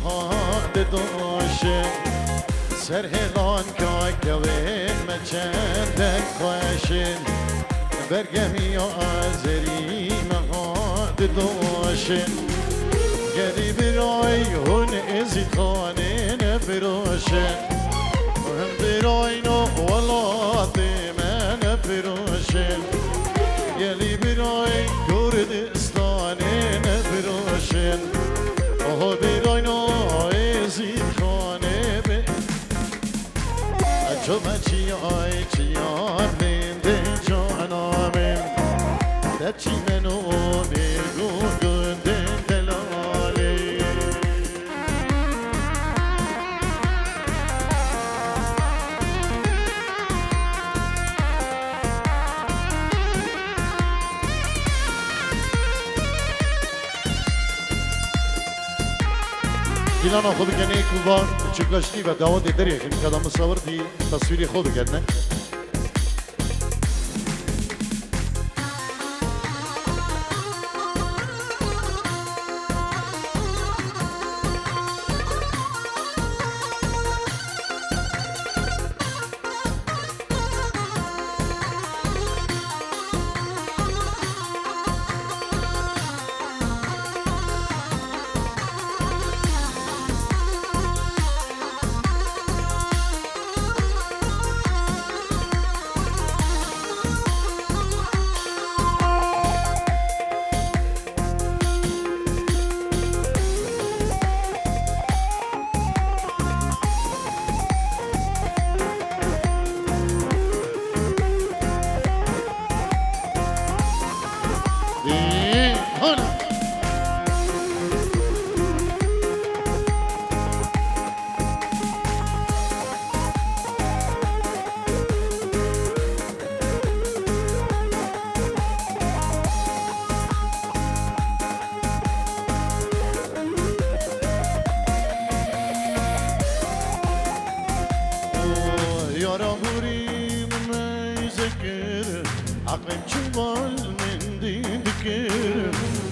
هاد دوشن سر هلان کاکوین مچندن خوشن برگمی آزری مهاد دوشن گری برای هون ازی خانه نفروشن هم برای نو ولاد من نفروشن گلی برای کردستان نفروشن آها برای نو ازی خانه به اجمع چیای چیان لنده جانامم دچی منو بگو گنده دلالی دیلانا خود کنه کوبان چکاشتی و دعوت دریه که کدام مصور دی تصویری خود کنه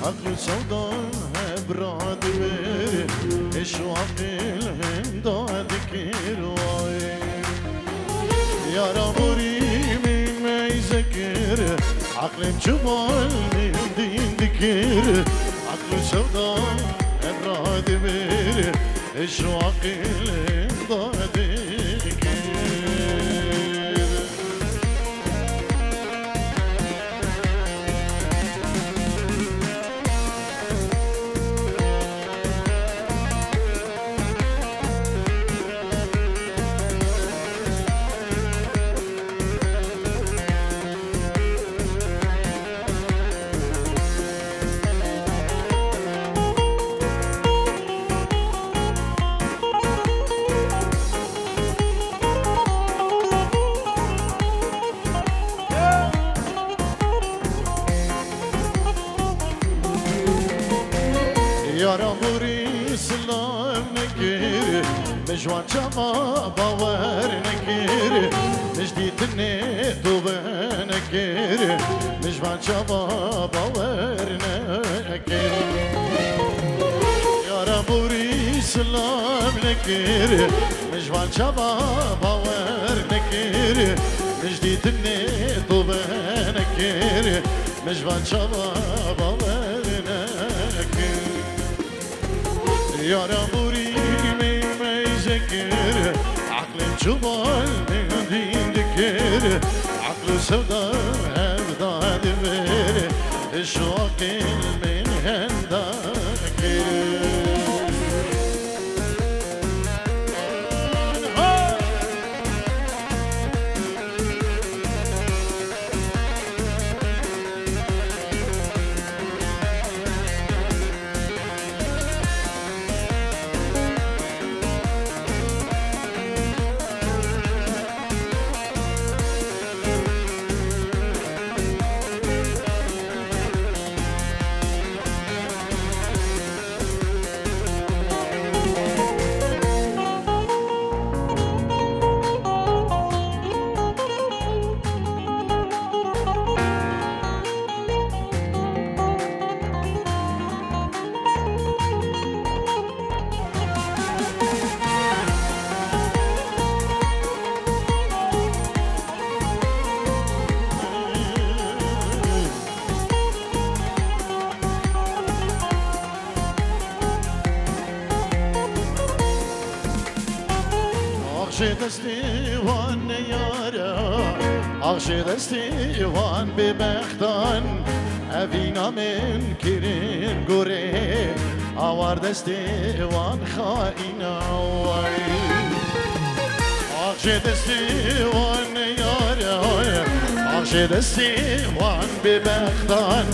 عقل سودا براد بير ايش عقل هم داد كيروي يا ربوري من ما يذكر عقل جمال من دين ذكر عقل سودا براد بير ايش عقل هم داد جوان جما باور نکر مجدید نه تو بنکر جوان جما باور نکر یارا بوری سلام نکر جوان جما باور نکر مجدید نه تو بنکر جوان جما باور نکر یارا بوری عقل جمال من دين ذكر عقل سودا هبدا دبر الشوق من هندك آخشی دستیوان یارا آخشی دستیوان ببختان اوینا من کرین گوره آوار دستیوان خائنا آخشی دستیوان یارا آخشی دستیوان ببختان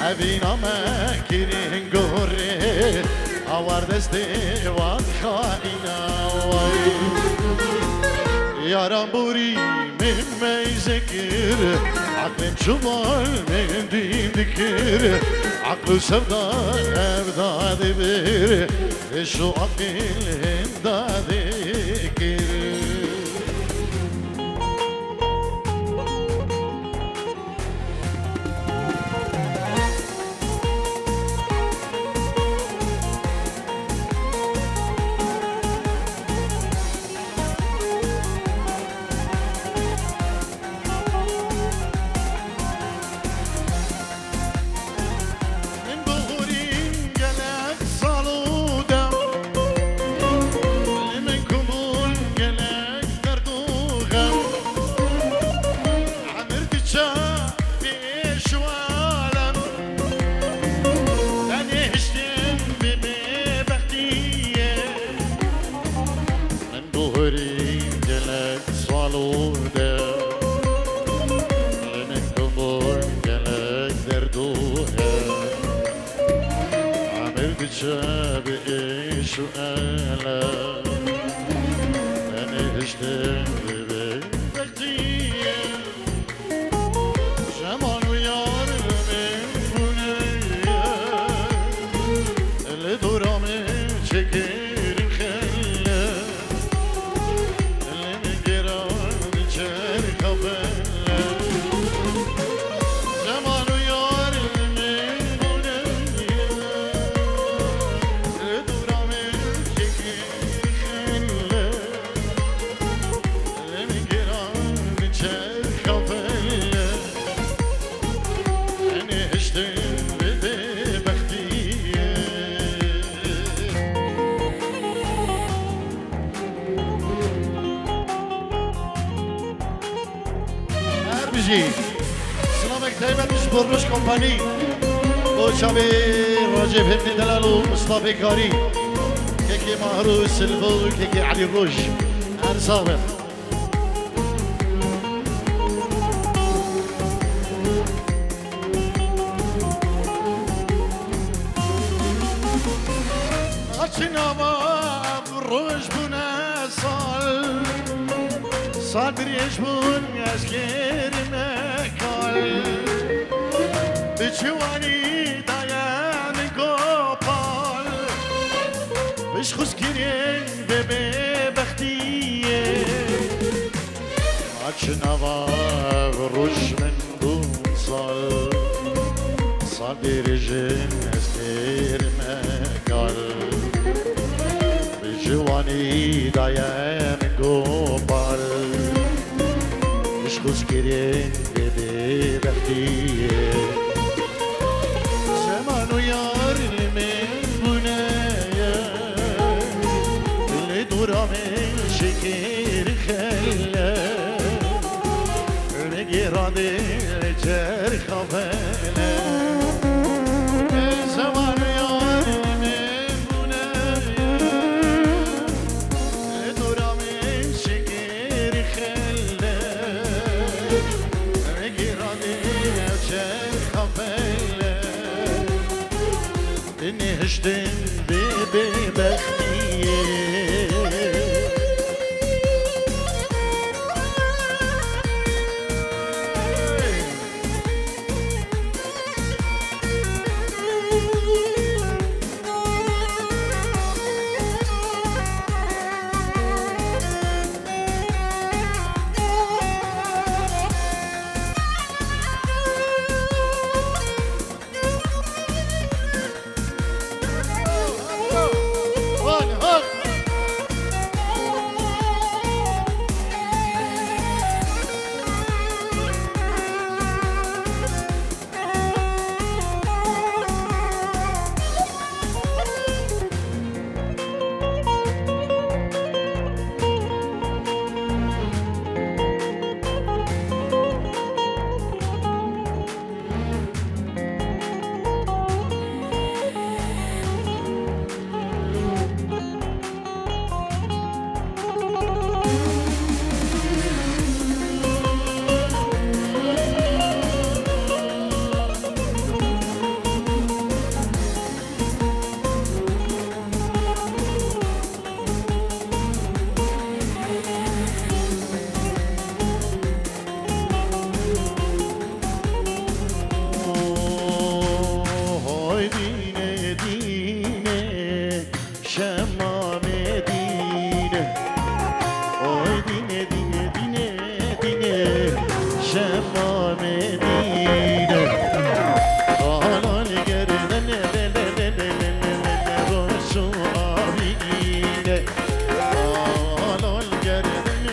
اوینا من کرین گوره آوار دستیوان خائنا یارم بوری من میزکر عقلم شمال من دین دکر عقل سبدا افداد بر شو عقل هنداد کر سلامك دايما بروش كومباني وشابي راجب هبني دلالو مصطفى كاري كيكي مهروس سلفو كيكي علي روج انا صابر عشنا ما بروج بنا صادر يجبون يسكر مكال بجواني دايان قوبال بش خسكرين ببختيه عشنا بروش من دون صادر يجبون يسكر مكال بجواني دايان قوبال خسكرين ببختيه زمان ويار من بنايا اللي دورا من شكير خلا لقيراني الجرح خفالا زمان ويار من بنايا اللي دورا من شكير خلا إني هشتن ببختيه شمام دینه اوی دینه دینه دینه دینه شمام دینه حالا گردن روشو آبینه حالا گردن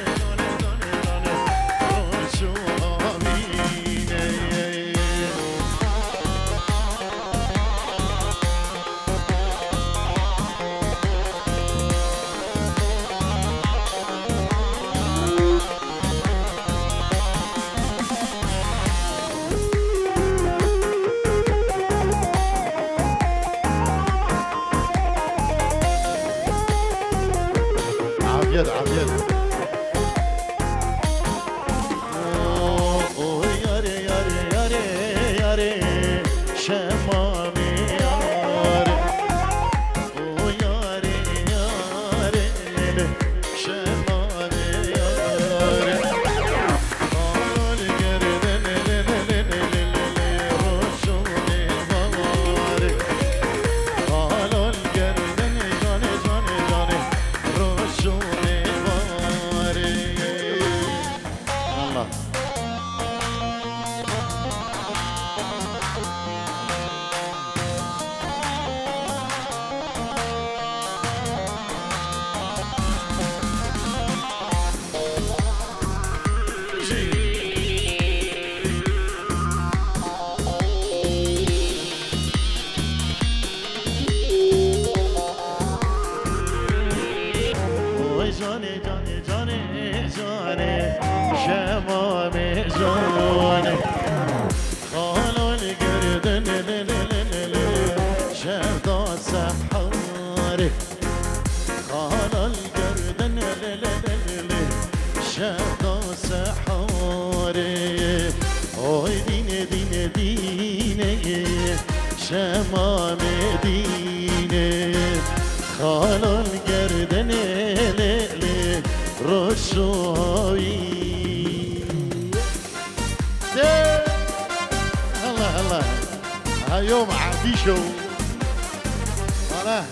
روشو آبینه عافية عافية ياري ياري ياري ياري شمامي ياري ياري ياري شمامي ياري قال الجردن رشوني باري قال الجردن جاني جاني جاني رشوني باري الله جاني جاني جاني جاني شمامي جاني قالوا القردن شهدا سحاري قالوا القردن شهدا سحاري اوي ديني ديني ديني شمامي ديني قالوا القردن رشوي الله الله هايوم عبيشو انا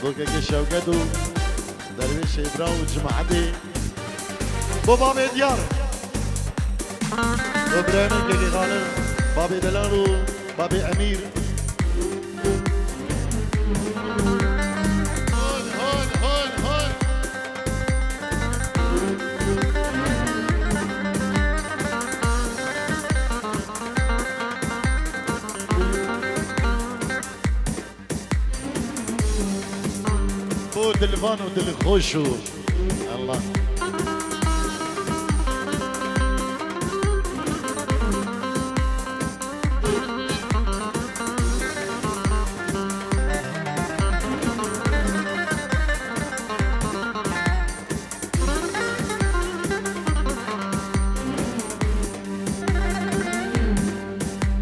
بوكا شوقدو درويش ابراهيم جماعتي بابا ديار ابراهيم كي غالب بابي دلالو بابي امير دلفان ودل خوشو الله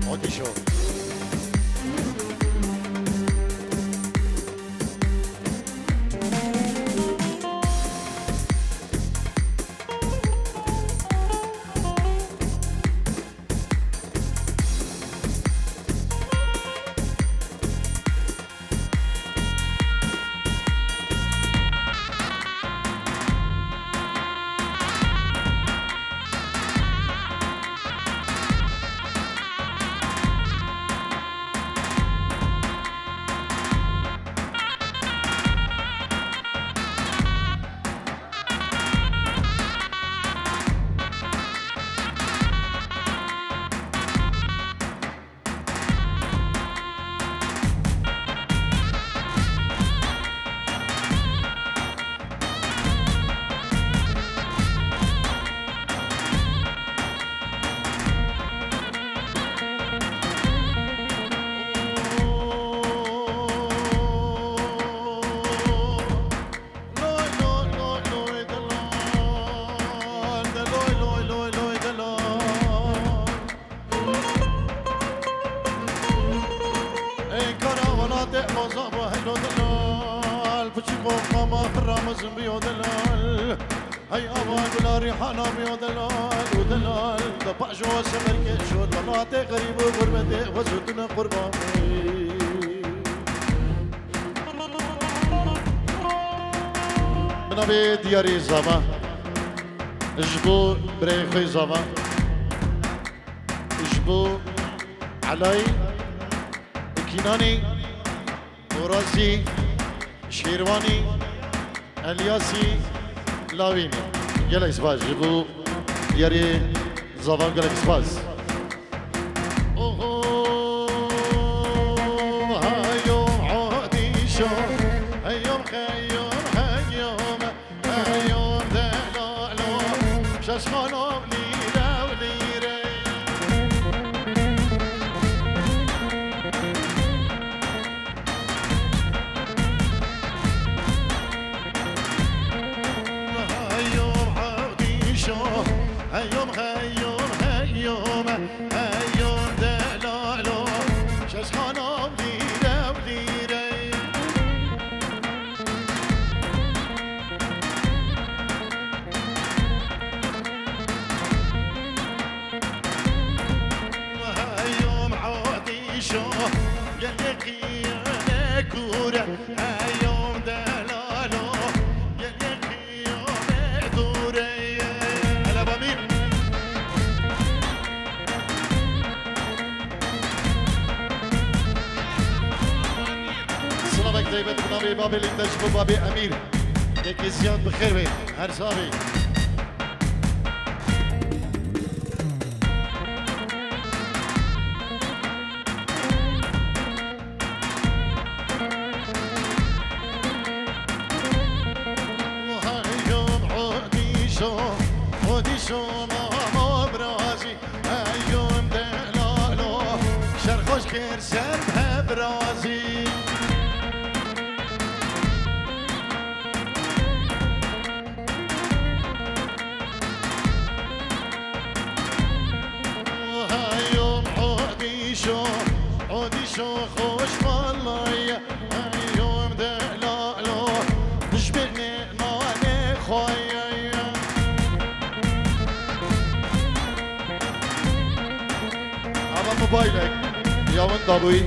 ودي شو رامز بيو دلال هي أبا بلا ريحانة بيو دلال ودلال دبع جو سمر كيشو المناطق غريبة غربتي وزودنا قرباني منابي دياري زابا اجبو بريخي زابا اجبو علي كيناني ورازي شيرواني الياسي لاويني يلا اسباز جبو دياري زابا قال اسباز بابي اللي نجبو بابي امير ياكي زياد بخير وين هرسابي وهايوم عودي شو ماما برازي هايوم دلالو شرخوش كير سربها برازي شو خوش والله يوم دلالو تشبهني ماني خويا أبا موبايلك يا وين ضابوي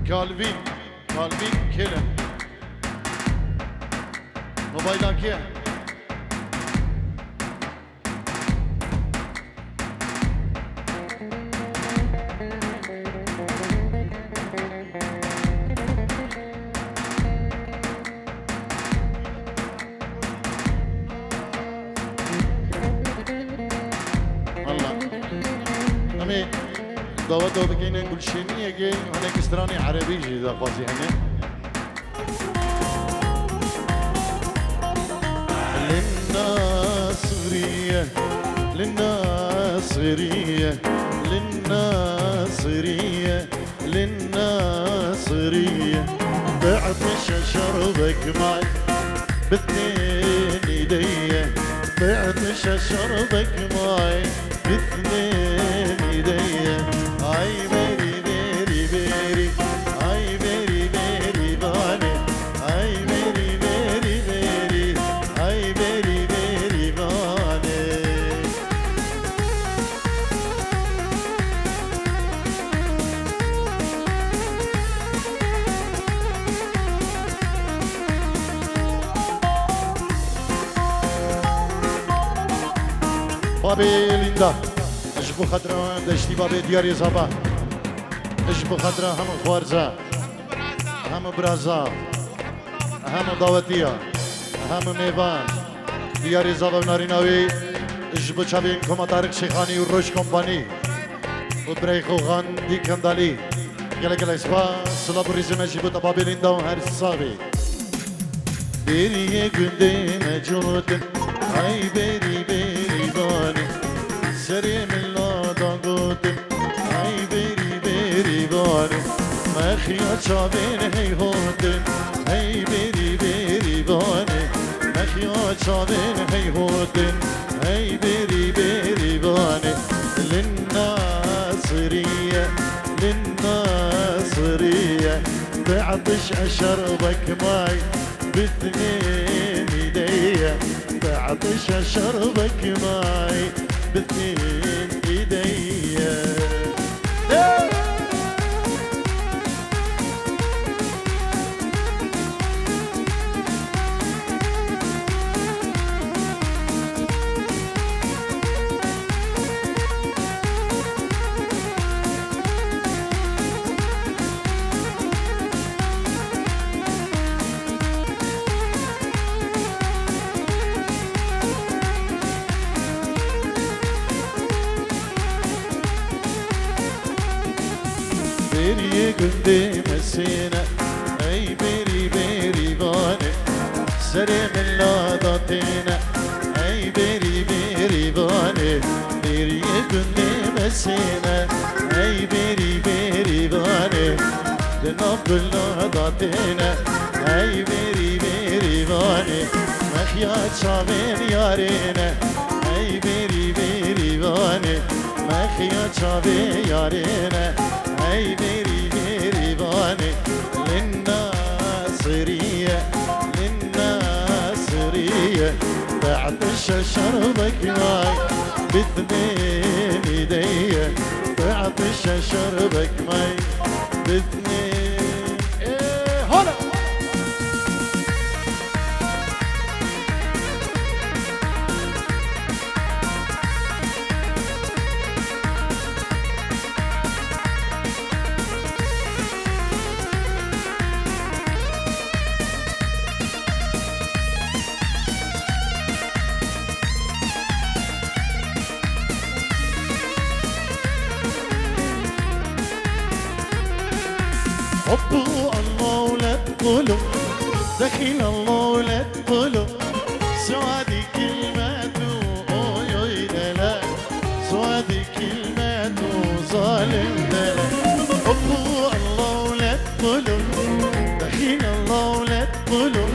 كالفين كيلن موبايلك يا دعوت داده که این گلشینیه که هنه کسترانی عربی جیده خوازی هنه للناصرية للناصرية للناصرية للناصرية بعطش شربك معي باثنين ايديا بعطش شربك معي باثنين ايديا اي بيري بيري بيري اي بيري بيري باني اي بيري بيري بيري اي بيري بيري باني بابي ليندا اجبو خضرا دشتي بابي دياري زابا اجبو خضرا هم خوارزا هم برازا هم داوتيا هم ميوان دياري زابا ناريناوي اجبو چابين كوما طارق شيخاني وروش كومباني وبريخو غان دي كندالي يلا يلا اسبا سلاب ريزم اجبو تبابي ليندا وهر صابي بيري günde mecudum ay beri beri bani seri min la dangotum ay beri beri bani مخيا çabin hey hotum ay beri beri bani مخيا çabin hey hotum ay beri beri bani للناصرية للناصرية بعطش أشربك ماي باثنين ايديا بعطش اشربك ماي باثنين ايديا كندي مسينا اي بيري بيري باني سري من لاداتينا اي بيري بيري باني بيري كندي مسينا اي بيري بيري باني لنبض لاداتينا اي بيري بيري باني مخيات شابين يارينا اي بيري بيري باني مخيات شابين يارينا اي بيري بيري باني للناصرية للناصرية بعطش شربك ماي باثنين ايديا بعطش شربك ماي باثنين ايه هلا حبوا الله ولا تقولوا دخيل الله ولا تقولوا سعادي كلماته اوي اوي دلال سعادي كلماته ظالم دلال حبوا الله ولا تقولوا دخيل الله ولا تقولوا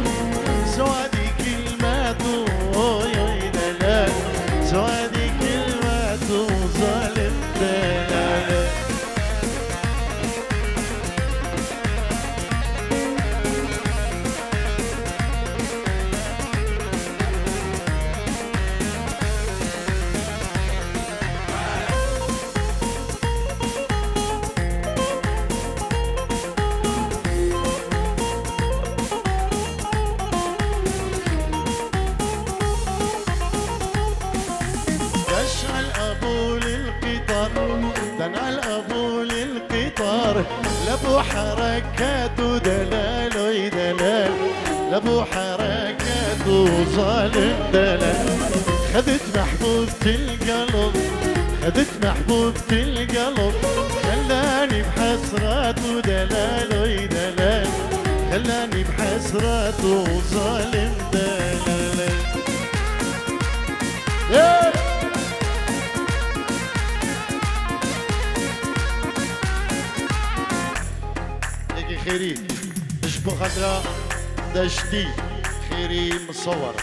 سعادي كلماته اوي اوي دلال سعادي كلماته ظالم دلال دنا الابو للقطار لابو حركات ودلال ويدلال لابو حركات وظالم دلال خذت محبوبة القلب خذت محبوبة القلب خلاني بحسرات ودلال ويدلال خلاني بحسرات وظالم دلال خيري اجبو خضرا دشتي خيري مصور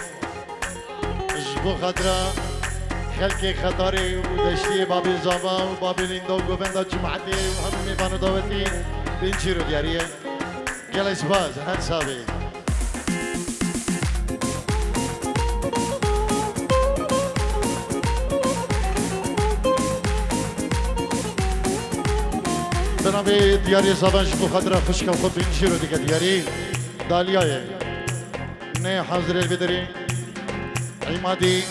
اجبو خضرا خلقي خطري ودشتي بابي زابا وبابي ليندو وبندا جمعتي وهم ميبانو دوتي بنشيرو دياريه يلا اسباز هان صابي بنابي دياري زبان شبو خضرا خشكا وخب بنشيرو ديكا دياري دالياي نه حاضر البدري عمادي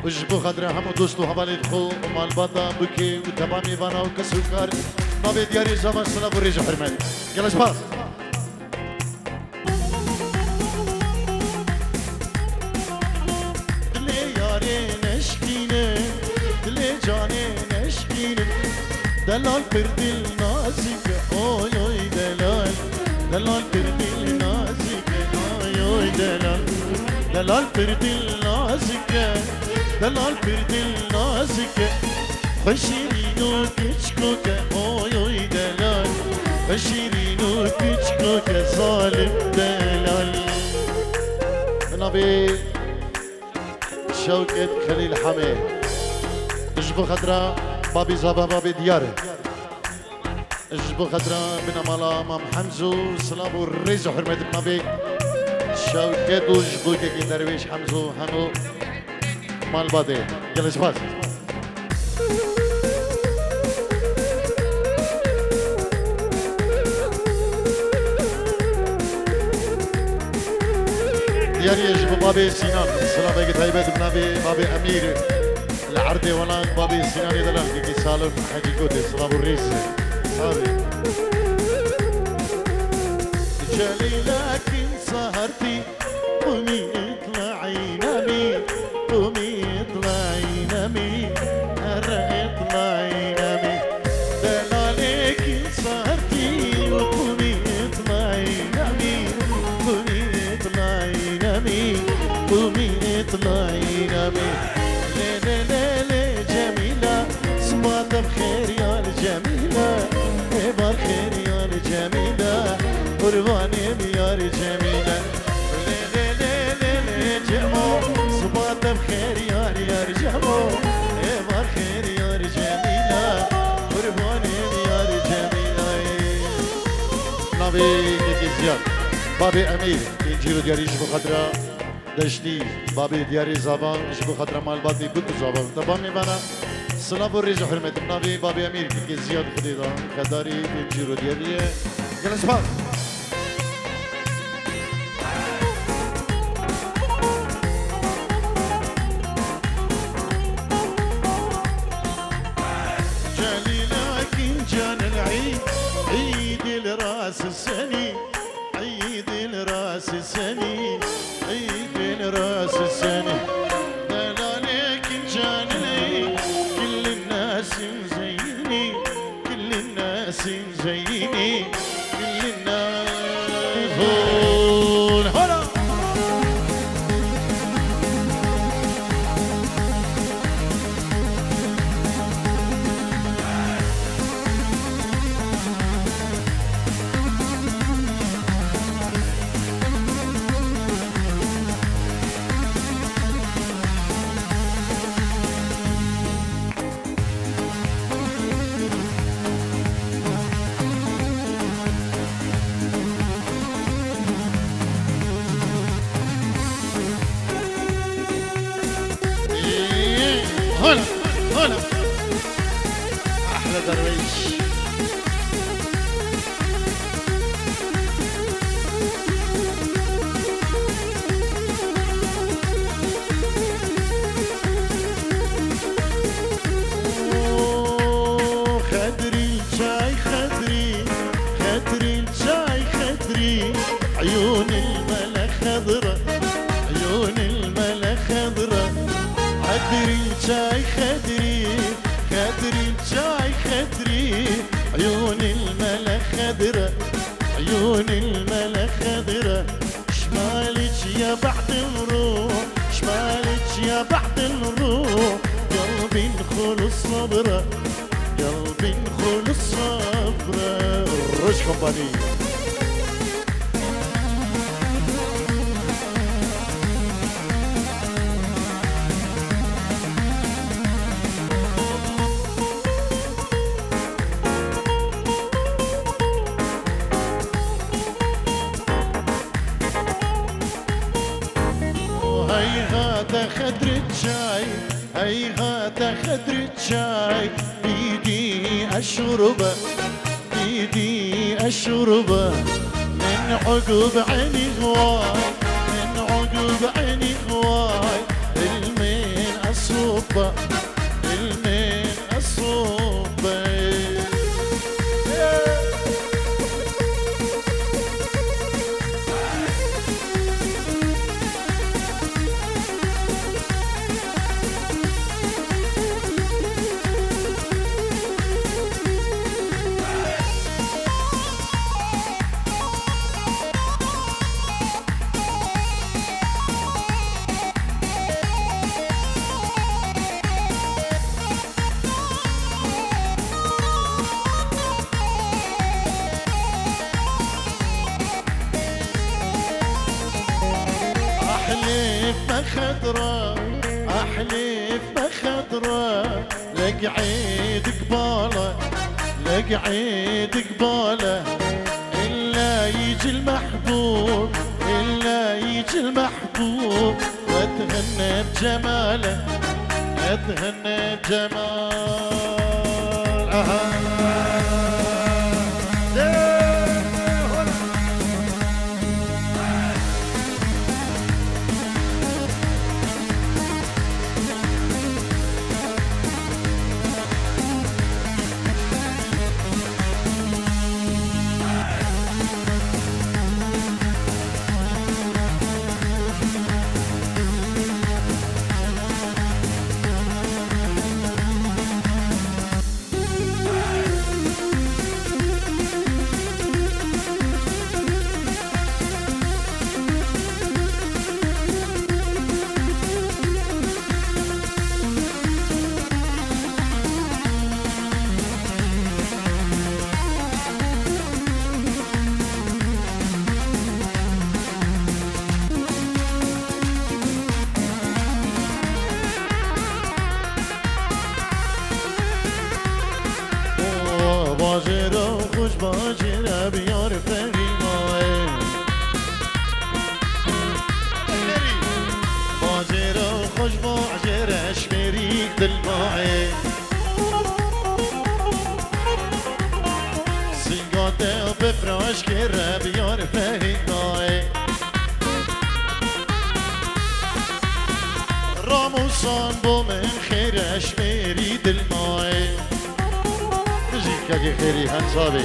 وجبو خضرا همو دوستو حوالي دخو ومال باتا بكي وتبامي فانا وكسوكار نابي دياري زبان سلام وريج حرمات يلا شباز دلي ياري نشكينه دلي جاني نشكينه دلال بردل نازك اوي اوي دلال دلال بردل نازك اوي اوي دلال دلال بردل نازك دلال بردل نازك خشيرينو كشكوك اوي اوي دلال خشيرينو كشكوك ظالم دلال نبي شوكة خليل حميد اجبو خضرا بابي زابا بابي دياره اجبو خضرا بنا مالا مام حمزو سلام والريز وحرمة النبي شوكت وجبو كي درويش حمزو همو مال بادي يلا شباز دياري اجبو بابي سينان سلام بيجي طيبات بنبي بابي امير العردي ولان بابي سيناني دلال كي سالم حاجي كوتي صلاب الريس صابي جليلك سهرتي قومي اطلعي نامي قومي اطلعي نامي اطلعي نامي دلالك سهرتي قرباني بيار جميلة جمو صبات بخير يار يار جمو بخير يار جميلة قرباني بيار جميلة نبي كيزياد بابي أمير إنجيل دياري جبو خضرا دشتي بابي دياري زبان جبو خضرا مال بابي كنت زبان تبامي بنا سلام وريج حرمة النبي بابي أمير كيزياد خديدا خداري إنجيل دياري جلس باب عيد الراس السني عيد الراس السني عيد الراس السني دلالك كان لي كل الناس مزيني كل الناس مزيني كل الناس هون هلا هلا هلا احلى درويش خدري شاي خدري خدري شاي خدري عيون الملا خضرة عيون الملا خضرة خدري شاي خدري خدري شاي خدري عيون الملا خضرة عيون الملا خضرة شمالك يا بعد الروح شمالك يا بعد الروح قلبي نخل الصبرة قلبي نخل الصبرة رش كومباني هيهات خدرة شاي هيهات خدرة شاي بيدي أشربه بيدي أشربه من عقب عيني هواي من عقب عيني هواي المين أصوبه المين أصوبه أحلف بخضرة أحلف بخضرة لقعيد قبالة لقعيد قبالة إلا يجي المحبوب إلا يجي المحبوب وأتهنى بجماله أتهنى بجمال فراش باجرش مريك دلماعي سنگاته بفراش كره بيار فهنگاي راموسان بو من خيرش مريد الماي مزيكا خيري هنصابي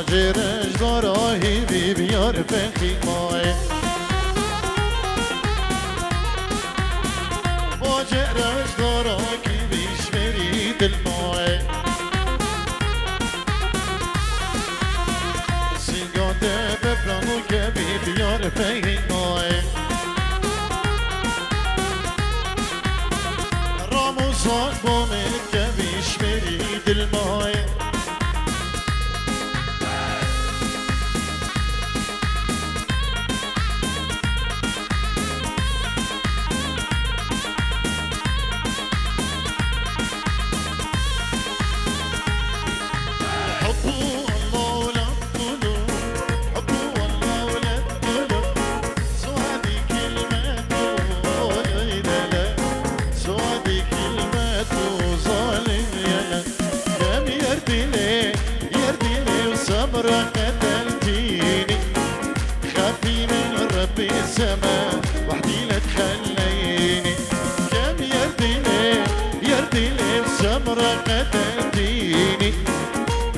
باجرش داراهی بی بیار فخی مای باجرش داراهی بیش بری دل مای سنگاته بفرانو که بی بیار فخی مای راموزان بومت که بیش بری دل مای قتلتيني خافي من ربي السما وحدي لا تخليني كم يرديلي بسمرة قتلتيني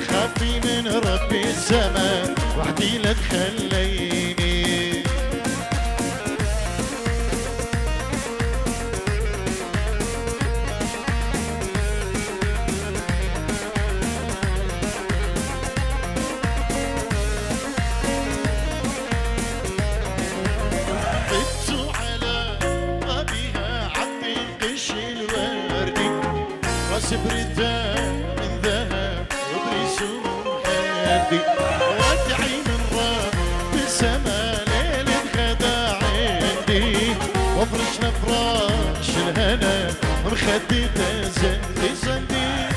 خافي من ربي السما وحدي لا تخليني سبرته من ذهب وبرسوم حدي وادعي من راب بالسما ليل الغدا عندي وافرش لفراش الهنا مخدي تزندي زندي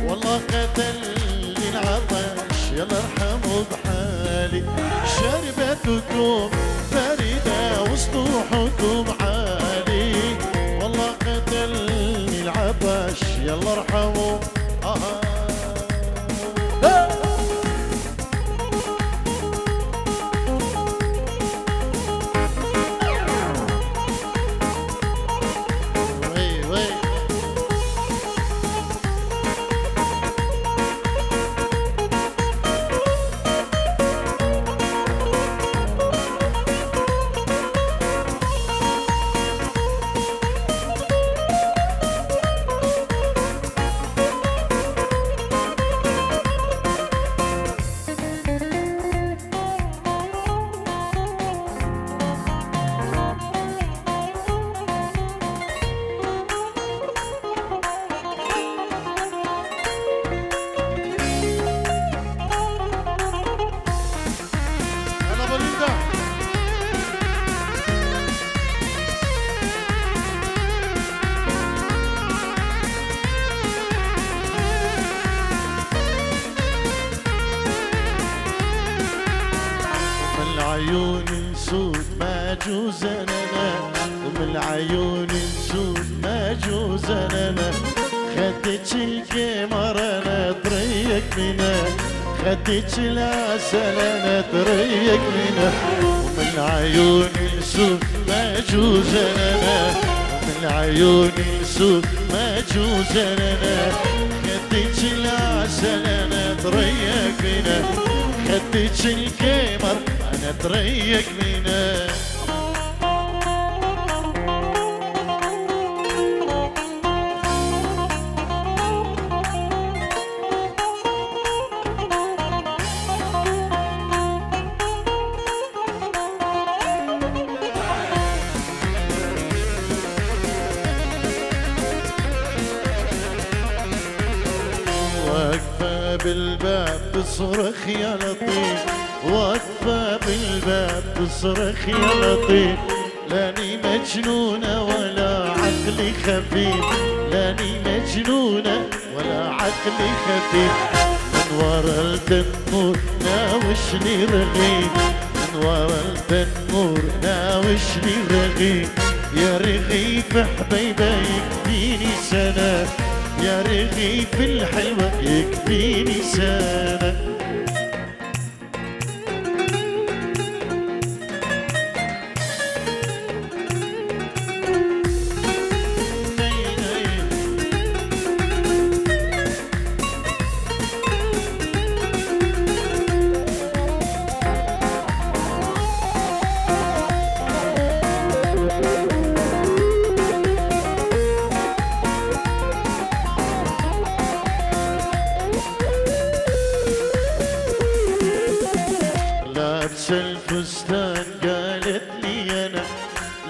والله قتلني العطش يلا ارحموا بحالي شربتكم باردة وسطوحكم عالي والله قتلني العطش يلا ارحموا جوز انا ومن العيون نسوق ما جوز انا خدتش القمر انا طريق منا خدتش العسل انا طريق منا ومن العيون نسوق ما جوز انا ومن العيون نسوق ما جوز انا خدتش العسل انا طريق منا خدتش القمر انا طريق منا واقفة بالباب تصرخ يا لطيف واقفة بالباب تصرخ يا لطيف لاني مجنونة ولا عقلي خفيف لاني مجنونة ولا عقلي خفيف من ورا التنور ناوشني رغيف من ورا التنور ناوشني رغيف يا رغيف حبيبي يكفيني سنة يا رغيف الحلوة يكفيني سنة لابسة الفستان قالت لي أنا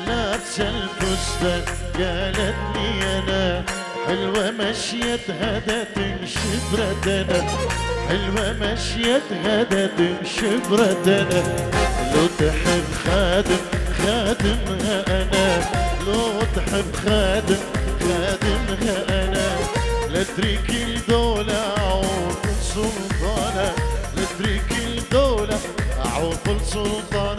لابسة الفستان قالت لي أنا حلوة مشيتها دا تمشي بردنا حلوة مشيتها دا تمشي بردنا لو تحب خادم خادمها أنا لو تحب خادم خادمها أنا لا تريك الدولة عوف السلطانة لا تريك الدولة عوف السلطان